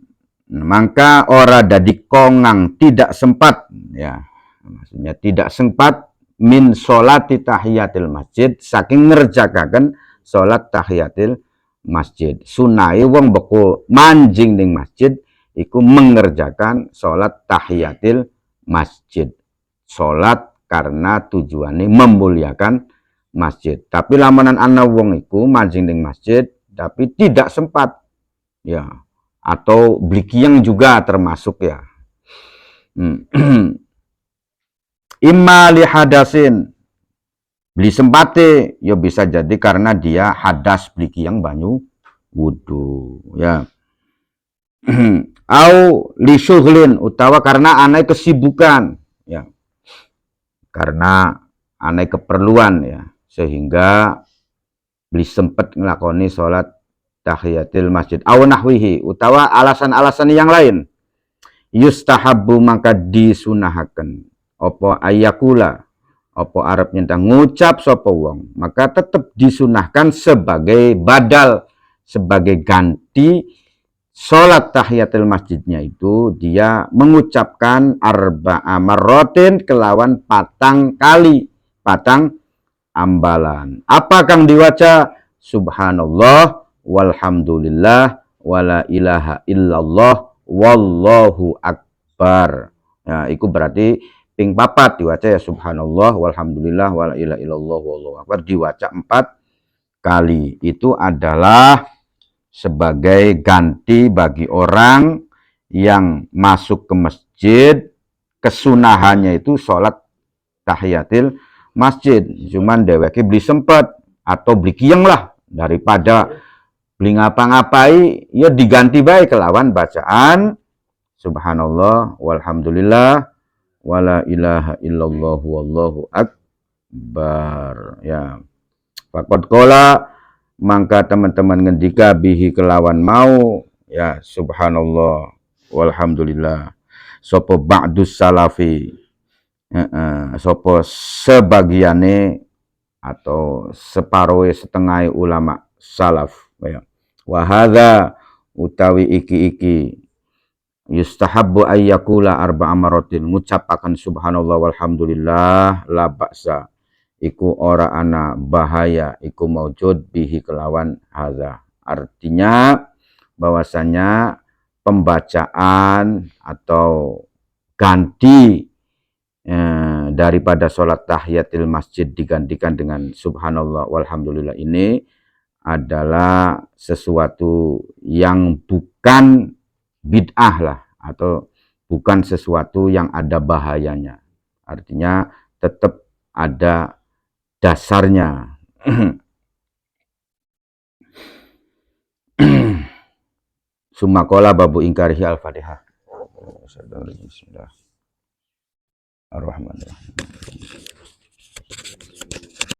maka ora dadi kongang, tidak sempat, ya, maksudnya tidak sempat min sholati tahiyatil masjid, saking ngerjakaken sholat tahiyatil masjid. Sunai wong beku manjing ning masjid iku mengerjakan sholat tahiyatil masjid, sholat karena tujuannya memuliakan masjid. Tapi lamanan ana wong iku manjing ning masjid tapi tidak sempat, ya, atau blikiang juga termasuk, ya. Imma li hadasin, beli sempate, ya bisa jadi karena dia hadas blikiang banyu wudu, ya. Au li syughlin, utawa karena anai kesibukan, ya, karena anai keperluan, ya, sehingga beli sempet ngelakoni sholat tahiyatil masjid. Au nahwihi, utawa alasan-alasan yang lain. Yustahabbu, maka disunahaken opo ayakula, opo arep nyentang ngucap sapa wong, maka tetap disunahkan sebagai badal, sebagai ganti sholat tahiyatul masjidnya itu dia mengucapkan arba'a marrotin kelawan patang kali, patang ambalan. Apa kang diwaca? Subhanallah walhamdulillah wala ilaha illallah wallahu akbar. Ya, itu berarti ping papat diwaca, ya, subhanallah walhamdulillah wala ilaha illallah wallahu akbar, diwaca 4 kali. Itu adalah sebagai ganti bagi orang yang masuk ke masjid, kesunahannya itu sholat tahiyatil masjid, cuman dheweke beli sempet atau beli kieng lah, daripada beli ngapa-ngapai, ya diganti baik kelawan bacaan subhanallah walhamdulillah wala ilaha illallah wallahu akbar, ya. Faqad qala, maka teman-teman ngendika bihi kelawan mau, ya, subhanallah walhamdulillah sapa ba'dus salafi, sapa sebagiane atau separuhe setengah ulama salaf, ya. Wa hadza, utawi iki yustahabbu ayyakula arba'a maratin, ngucapaken subhanallah walhamdulillah la ba'sa, iku ora ana bahaya, iku maujud bihi kelawan hadza. Artinya bahwasanya pembacaan atau ganti daripada sholat tahiyatil masjid digantikan dengan subhanallah walhamdulillah ini adalah sesuatu yang bukan bid'ah lah, atau bukan sesuatu yang ada bahayanya. Artinya tetap ada dasarnya. Summa qala babu ingkarihi al-Fatihah. Bismillahirrahmanirrahim.